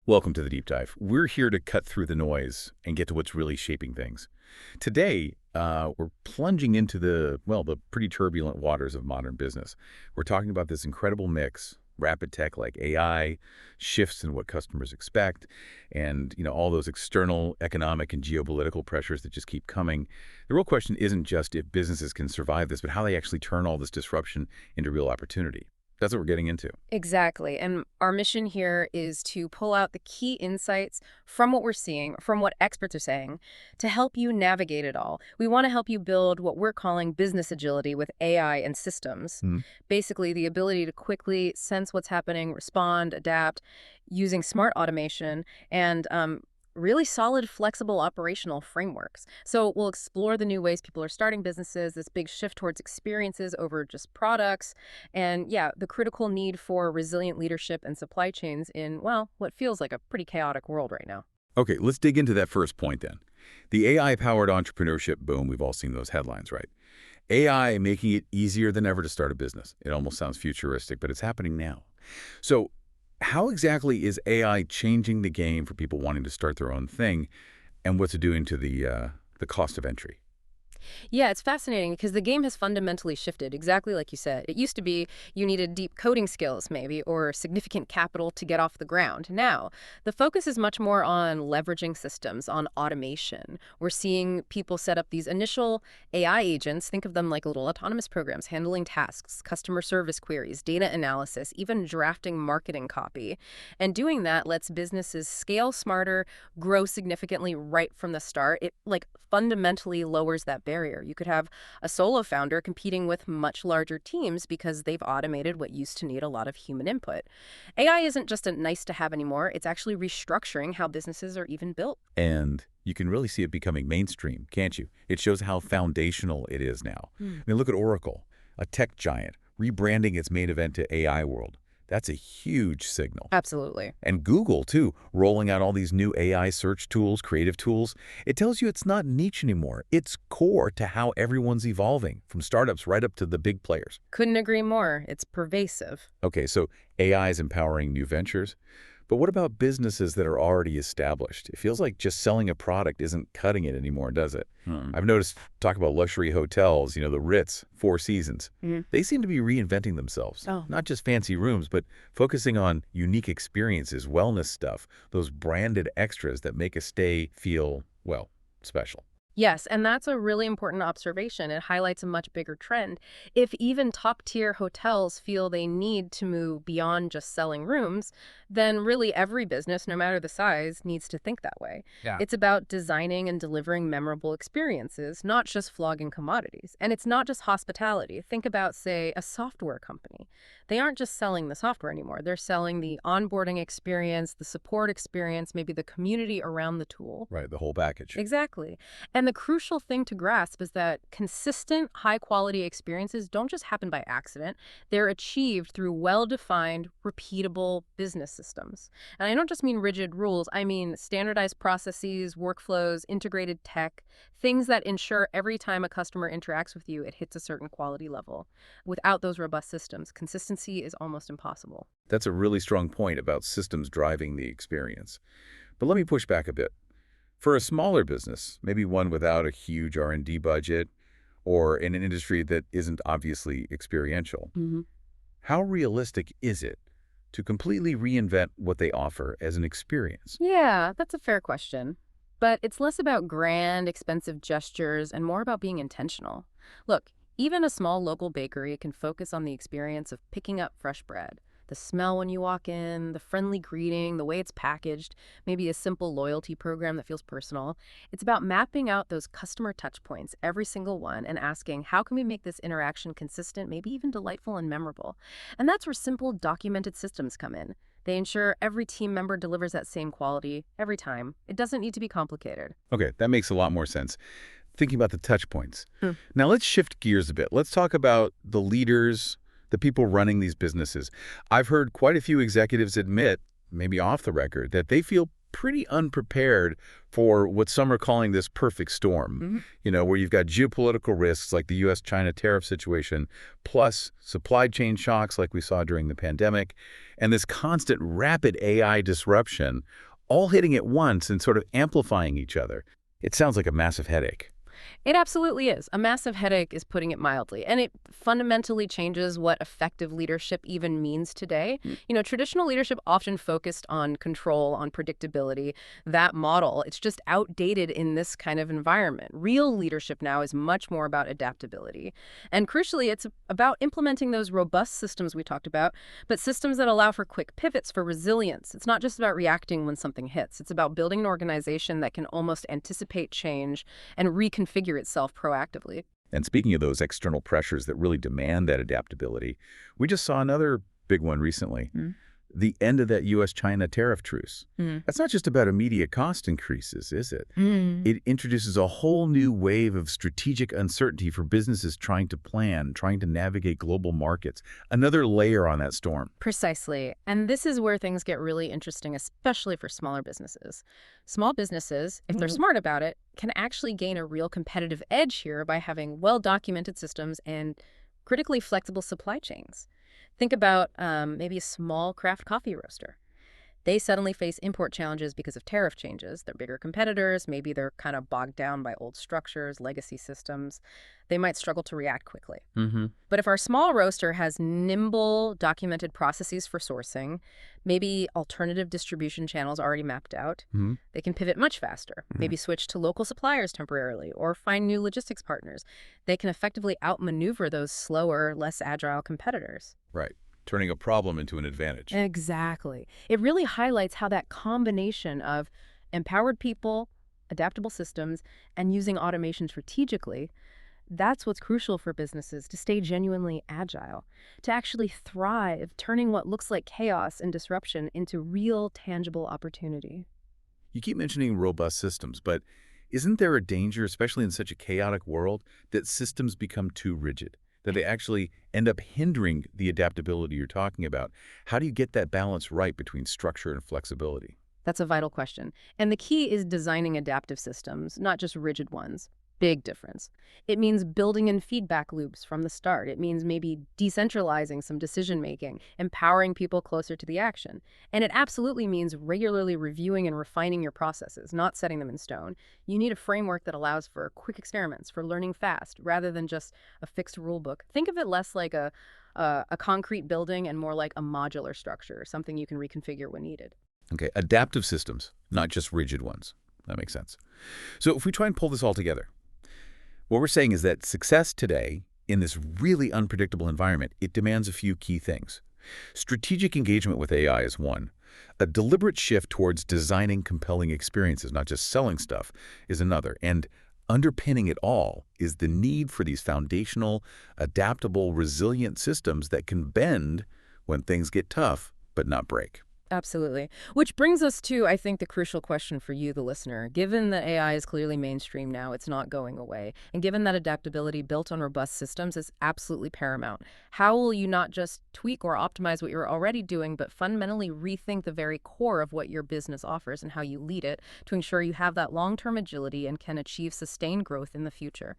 Welcome to the Deep Dive. We're here to cut through the noise and get to what's really shaping things. Today, we're plunging into the pretty turbulent waters of modern business. We're talking about this incredible mix, rapid tech like AI, shifts in what customers expect, and all those external economic and geopolitical pressures that just keep coming. The real question isn't just if businesses can survive this, but how they actually turn all this disruption into real opportunity. That's what we're getting into. Exactly. And our mission here is to pull out the key insights from what we're seeing, from what experts are saying, to help you navigate it all. We want to help you build what we're calling business agility with AI and systems. Hmm. Basically, the ability to quickly sense what's happening, respond, adapt, using smart automation, and really solid, flexible operational frameworks. So we'll explore the new ways people are starting businesses, this big shift towards experiences over just products, and yeah, the critical need for resilient leadership and supply chains in, well, what feels like a pretty chaotic world right now. Okay, let's dig into that first point then. The AI-powered entrepreneurship boom, we've all seen those headlines, right? AI making it easier than ever to start a business. It almost sounds futuristic, but it's happening now. So how exactly is AI changing the game for people wanting to start their own thing, and what's it doing to the cost of entry? Yeah, it's fascinating because the game has fundamentally shifted, exactly like you said. It used to be you needed deep coding skills, maybe, or significant capital to get off the ground. Now, the focus is much more on leveraging systems, on automation. We're seeing people set up these initial AI agents, think of them like little autonomous programs, handling tasks, customer service queries, data analysis, even drafting marketing copy. And doing that lets businesses scale smarter, grow significantly right from the start. It, fundamentally lowers that barrier. You could have a solo founder competing with much larger teams because they've automated what used to need a lot of human input. AI isn't just a nice to have anymore, it's actually restructuring how businesses are even built. And you can really see it becoming mainstream, can't you? It shows how foundational it is now. I mean, look at Oracle, a tech giant, rebranding its main event to AI World. That's a huge signal. Absolutely. And Google, too, rolling out all these new AI search tools, creative tools. It tells you it's not niche anymore. It's core to how everyone's evolving, from startups right up to the big players. Couldn't agree more. It's pervasive. Okay, so AI is empowering new ventures. But what about businesses that are already established? It feels like just selling a product isn't cutting it anymore, does it? I've noticed, talk about luxury hotels, the Ritz, Four Seasons. They seem to be reinventing themselves. Oh. Not just fancy rooms, but focusing on unique experiences, wellness stuff, those branded extras that make a stay feel, well, special. Yes, and that's a really important observation. It highlights a much bigger trend. If even top-tier hotels feel they need to move beyond just selling rooms, then really every business, no matter the size, needs to think that way. Yeah. It's about designing and delivering memorable experiences, not just flogging commodities. And it's not just hospitality. Think about, say, a software company. They aren't just selling the software anymore. They're selling the onboarding experience, the support experience, maybe the community around the tool. Right, the whole package. Exactly. And the crucial thing to grasp is that consistent, high-quality experiences don't just happen by accident. They're achieved through well-defined, repeatable business systems. And I don't just mean rigid rules. I mean standardized processes, workflows, integrated tech, things that ensure every time a customer interacts with you, it hits a certain quality level. Without those robust systems, consistency is almost impossible. That's a really strong point about systems driving the experience. But let me push back a bit. For a smaller business, maybe one without a huge R&D budget or in an industry that isn't obviously experiential, how realistic is it to completely reinvent what they offer as an experience? Yeah, that's a fair question. But it's less about grand, expensive gestures and more about being intentional. Look, even a small local bakery can focus on the experience of picking up fresh bread. The smell when you walk in, the friendly greeting, the way it's packaged, maybe a simple loyalty program that feels personal. It's about mapping out those customer touch points, every single one, and asking, how can we make this interaction consistent, maybe even delightful and memorable? And that's where simple documented systems come in. They ensure every team member delivers that same quality every time. It doesn't need to be complicated. Okay, that makes a lot more sense. Thinking about the touch points. Now let's shift gears a bit. Let's talk about the leaders, the people running these businesses. I've heard quite a few executives admit, maybe off the record, that they feel pretty unprepared for what some are calling this perfect storm, where you've got geopolitical risks like the U.S.-China tariff situation, plus supply chain shocks like we saw during the pandemic, and this constant rapid AI disruption, all hitting at once and sort of amplifying each other. It sounds like a massive headache. It absolutely is. A massive headache is putting it mildly, and it fundamentally changes what effective leadership even means today. Traditional leadership often focused on control, on predictability. That model, it's just outdated in this kind of environment. Real leadership now is much more about adaptability. And crucially, it's about implementing those robust systems we talked about, but systems that allow for quick pivots, for resilience. It's not just about reacting when something hits. It's about building an organization that can almost anticipate change and reconfigure itself proactively. And speaking of those external pressures that really demand that adaptability, we just saw another big one recently. The end of that U.S.-China tariff truce. That's not just about immediate cost increases, is it? It introduces a whole new wave of strategic uncertainty for businesses trying to plan, trying to navigate global markets. Another layer on that storm. Precisely. And this is where things get really interesting, especially for smaller businesses. Small businesses, if they're smart about it, can actually gain a real competitive edge here by having well-documented systems and critically flexible supply chains. Think about maybe a small craft coffee roaster. They suddenly face import challenges because of tariff changes. They're bigger competitors. Maybe they're kind of bogged down by old structures, legacy systems. They might struggle to react quickly. But if our small roaster has nimble, documented processes for sourcing, maybe alternative distribution channels already mapped out, they can pivot much faster, maybe switch to local suppliers temporarily or find new logistics partners. They can effectively outmaneuver those slower, less agile competitors. Right. Turning a problem into an advantage. Exactly. It really highlights how that combination of empowered people, adaptable systems, and using automation strategically, that's what's crucial for businesses to stay genuinely agile, to actually thrive, turning what looks like chaos and disruption into real, tangible opportunity. You keep mentioning robust systems, but isn't there a danger, especially in such a chaotic world, that systems become too rigid, that they actually end up hindering the adaptability you're talking about? How do you get that balance right between structure and flexibility? That's a vital question. And the key is designing adaptive systems, not just rigid ones. Big difference. It means building in feedback loops from the start. It means maybe decentralizing some decision-making, empowering people closer to the action. And it absolutely means regularly reviewing and refining your processes, not setting them in stone. You need a framework that allows for quick experiments, for learning fast, rather than just a fixed rule book. Think of it less like a concrete building and more like a modular structure, something you can reconfigure when needed. Okay, adaptive systems, not just rigid ones. That makes sense. So if we try and pull this all together, what we're saying is that success today, in this really unpredictable environment, it demands a few key things. Strategic engagement with AI is one. A deliberate shift towards designing compelling experiences, not just selling stuff, is another. And underpinning it all is the need for these foundational, adaptable, resilient systems that can bend when things get tough, but not break. Absolutely. Which brings us to, I think, the crucial question for you, the listener. Given that AI is clearly mainstream now, it's not going away, and given that adaptability built on robust systems is absolutely paramount, how will you not just tweak or optimize what you're already doing, but fundamentally rethink the very core of what your business offers and how you lead it to ensure you have that long-term agility and can achieve sustained growth in the future?